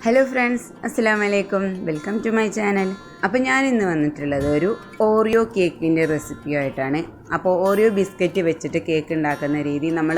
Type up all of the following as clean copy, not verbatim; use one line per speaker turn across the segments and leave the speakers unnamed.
Hello friends, അസ്സലാമു അലൈക്കും. Welcome to my channel. അപ്പോൾ ഞാൻ ഇന്ന് വന്നിട്ടുള്ളത് ഒരു ഓറിയോ കേക്കിൻ്റെ റെസിപ്പിയായിട്ടാണ്. അപ്പോൾ ഓറിയോ ബിസ്ക്കറ്റ് വെച്ചിട്ട് കേക്ക് ഉണ്ടാക്കുന്ന രീതി നമ്മൾ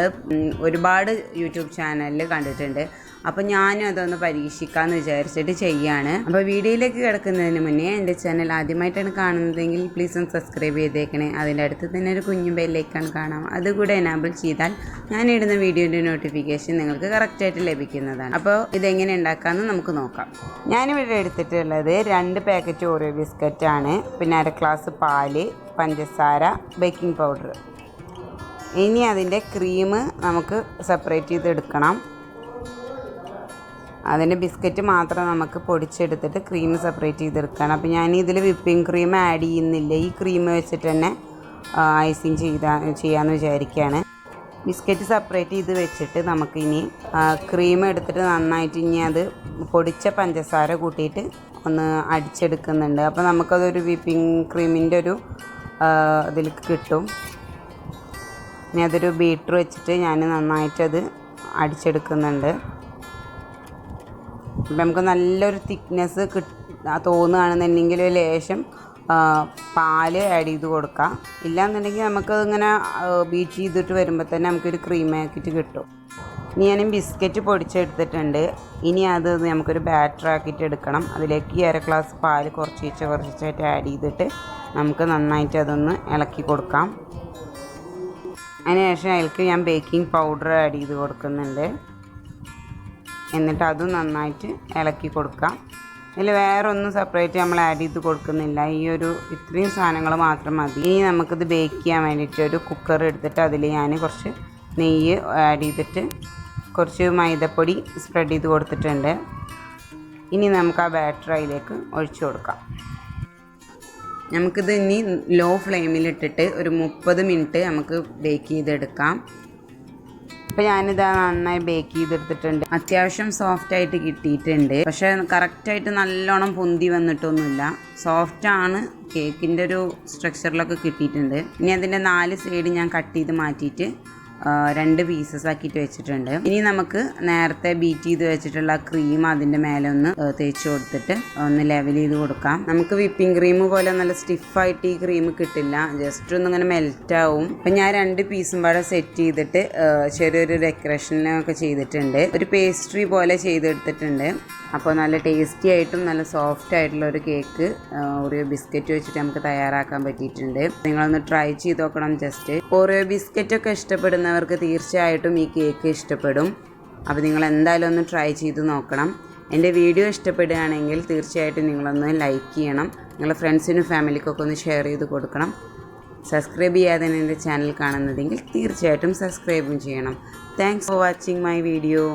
ഒരുപാട് യൂട്യൂബ് ചാനലിൽ കണ്ടിട്ടുണ്ട്. അപ്പോൾ ഞാനും അതൊന്ന് പരീക്ഷിക്കാമെന്ന് വിചാരിച്ചിട്ട് ചെയ്യാണ്. അപ്പോൾ വീഡിയോയിലേക്ക് കിടക്കുന്നതിന് മുന്നേ എൻ്റെ ചാനൽ ആദ്യമായിട്ടാണ് കാണുന്നതെങ്കിൽ പ്ലീസ് ഒന്ന് സബ്സ്ക്രൈബ് ചെയ്തേക്കണേ. അതിൻ്റെ അടുത്ത് തന്നെ ഒരു കുഞ്ഞു ബെല്ലൈക്കൺ കാണാം, അതുകൂടെ എനാബിൾ ചെയ്താൽ ഞാനിടുന്ന വീഡിയോൻ്റെ നോട്ടിഫിക്കേഷൻ നിങ്ങൾക്ക് കറക്റ്റായിട്ട് ലഭിക്കുന്നതാണ്. അപ്പോൾ ഇതെങ്ങനെ ഉണ്ടാക്കാമെന്ന് നമുക്ക് നോക്കാം. ഞാനിവിടെ എടുത്തിട്ടുള്ളത് 2 പാക്കറ്റ് ഓറിയോ ബിസ്ക്കറ്റാണ്, പിന്നെ 1/2 ഗ്ലാസ് പാല്, പഞ്ചസാര, ബേക്കിംഗ് പൗഡർ. ഇനി അതിൻ്റെ ക്രീം നമുക്ക് സെപ്പറേറ്റ് ചെയ്തെടുക്കണം. അതിൻ്റെ ബിസ്ക്കറ്റ് മാത്രം നമുക്ക് പൊടിച്ചെടുത്തിട്ട് ക്രീം സെപ്പറേറ്റ് ചെയ്തെടുക്കണം. അപ്പോൾ ഞാൻ ഇതിൽ വിപ്പിംഗ് ക്രീം ആഡ് ചെയ്യുന്നില്ല, ഈ ക്രീം വെച്ചിട്ട് തന്നെ ഐസിങ് ചെയ്യാമെന്ന് വിചാരിക്കുകയാണ്. ബിസ്ക്കറ്റ് സെപ്പറേറ്റ് ചെയ്ത് വെച്ചിട്ട് നമുക്കിനി ക്രീം എടുത്തിട്ട് നന്നായിട്ട് ഇനി അത് പൊടിച്ച പഞ്ചസാര കൂട്ടിയിട്ട് ഒന്ന് അടിച്ചെടുക്കുന്നുണ്ട്. അപ്പോൾ നമുക്കതൊരു വിപ്പിംഗ് ക്രീമിൻ്റെ ഒരു ഇതിലേക്ക് കിട്ടും. ഇനി അതൊരു ബീറ്റർ വെച്ചിട്ട് ഞാൻ നന്നായിട്ടത് അടിച്ചെടുക്കുന്നുണ്ട്. അപ്പം നമുക്ക് നല്ലൊരു തിക്നെസ് തോന്നുകയാണെന്നുണ്ടെങ്കിൽ ഒരു ലേശം പാല് ആഡ് ചെയ്ത് കൊടുക്കാം. ഇല്ലയെന്നുണ്ടെങ്കിൽ നമുക്കതിങ്ങനെ ബീറ്റ് ചെയ്തിട്ട് വരുമ്പോൾ തന്നെ നമുക്കൊരു ക്രീം ആക്കിയിട്ട് കിട്ടും. ഇനി ഞാൻ ബിസ്ക്കറ്റ് പൊടിച്ചെടുത്തിട്ടുണ്ട്. ഇനി അത് നമുക്കൊരു ബാറ്റർ ആക്കിയിട്ട് എടുക്കണം. അതിലേക്ക് 1/2 ഗ്ലാസ് പാല് കുറച്ചായിട്ട് ആഡ് ചെയ്തിട്ട് നമുക്ക് നന്നായിട്ട് അതൊന്ന് ഇളക്കി കൊടുക്കാം. അതിനുശേഷം അതിലേക്ക് ഞാൻ ബേക്കിംഗ് പൗഡർ ആഡ് ചെയ്ത് കൊടുക്കുന്നുണ്ട്. എന്നിട്ട് അതും നന്നായിട്ട് ഇളക്കി കൊടുക്കാം. ഇതിൽ വേറെ ഒന്നും സെപ്പറേറ്റ് നമ്മൾ ആഡ് ചെയ്ത് കൊടുക്കുന്നില്ല, ഇത്രയും സാധനങ്ങൾ മാത്രം മതി. ഇനി നമുക്കിത് ബേക്ക് ചെയ്യാൻ വേണ്ടിയിട്ട് ഒരു കുക്കർ എടുത്തിട്ട് അതിൽ ഞാൻ കുറച്ച് നെയ്യ് ആഡ് ചെയ്തിട്ട് കുറച്ച് മൈദപ്പൊടി സ്പ്രെഡ് ചെയ്ത് കൊടുത്തിട്ടുണ്ട്. ഇനി നമുക്ക് ആ ബാറ്റർ അതിലേക്ക് ഒഴിച്ചു കൊടുക്കാം. നമുക്കിത് ഇനി ലോ ഫ്ലെയിമിലിട്ടിട്ട് ഒരു 30 മിനിറ്റ് നമുക്ക് ബേക്ക് ചെയ്തെടുക്കാം. അപ്പോൾ ഞാനിത് നന്നായി ബേക്ക് ചെയ്തെടുത്തിട്ടുണ്ട്. അത്യാവശ്യം സോഫ്റ്റായിട്ട് കിട്ടിയിട്ടുണ്ട്, പക്ഷേ കറക്റ്റായിട്ട് നല്ലോണം പൊന്തി വന്നിട്ടൊന്നുമില്ല. സോഫ്റ്റാണ്, കേക്കിൻ്റെ ഒരു സ്ട്രക്ചറിലൊക്കെ കിട്ടിയിട്ടുണ്ട്. ഇനി അതിൻ്റെ 4 സൈഡ് ഞാൻ കട്ട് ചെയ്ത് മാറ്റിയിട്ട് 2 പീസസ് ആക്കിയിട്ട് വെച്ചിട്ടുണ്ട്. ഇനി നമുക്ക് നേരത്തെ ബീറ്റ് ചെയ്ത് വെച്ചിട്ടുള്ള ക്രീം അതിൻ്റെ മേലെ ഒന്ന് തേച്ച് കൊടുത്തിട്ട് ഒന്ന് ലെവൽ ചെയ്ത് കൊടുക്കാം. നമുക്ക് വിപ്പിംഗ് ക്രീം പോലെ നല്ല സ്റ്റിഫായിട്ട് ഈ ക്രീം കിട്ടില്ല, ജസ്റ്റ് ഒന്നിങ്ങനെ മെൽറ്റാവും. അപ്പം ഞാൻ 2 പീസും പാടെ സെറ്റ് ചെയ്തിട്ട് ചെറിയൊരു ഡെക്കറേഷനൊക്കെ ചെയ്തിട്ടുണ്ട്. ഒരു പേസ്ട്രി പോലെ ചെയ്തെടുത്തിട്ടുണ്ട്. അപ്പോൾ നല്ല ടേസ്റ്റി ആയിട്ടും നല്ല സോഫ്റ്റ് ആയിട്ടുള്ള ഒരു കേക്ക് ഓറിയോ ബിസ്ക്കറ്റ് വെച്ചിട്ട് നമുക്ക് തയ്യാറാക്കാൻ പറ്റിയിട്ടുണ്ട്. നിങ്ങളൊന്ന് ട്രൈ ചെയ്ത് നോക്കണം. ജസ്റ്റ് ഓറിയോ ബിസ്ക്കറ്റൊക്കെ ഇഷ്ടപ്പെടുന്നവർക്ക് തീർച്ചയായിട്ടും ഈ കേക്ക് ഇഷ്ടപ്പെടും. അപ്പോൾ നിങ്ങൾ എന്തായാലും ഒന്ന് ട്രൈ ചെയ്ത് നോക്കണം. എൻ്റെ വീഡിയോ ഇഷ്ടപ്പെടുകയാണെങ്കിൽ തീർച്ചയായിട്ടും നിങ്ങളൊന്ന് ലൈക്ക് ചെയ്യണം. നിങ്ങളുടെ ഫ്രണ്ട്സിനും ഫാമിലിക്കൊക്കെ ഒന്ന് ഷെയർ ചെയ്ത് കൊടുക്കണം. സബ്സ്ക്രൈബ് ചെയ്യാതെ എൻ്റെ ചാനൽ കാണുന്നതെങ്കിൽ തീർച്ചയായിട്ടും സബ്സ്ക്രൈബും ചെയ്യണം. Thanks for watching my video.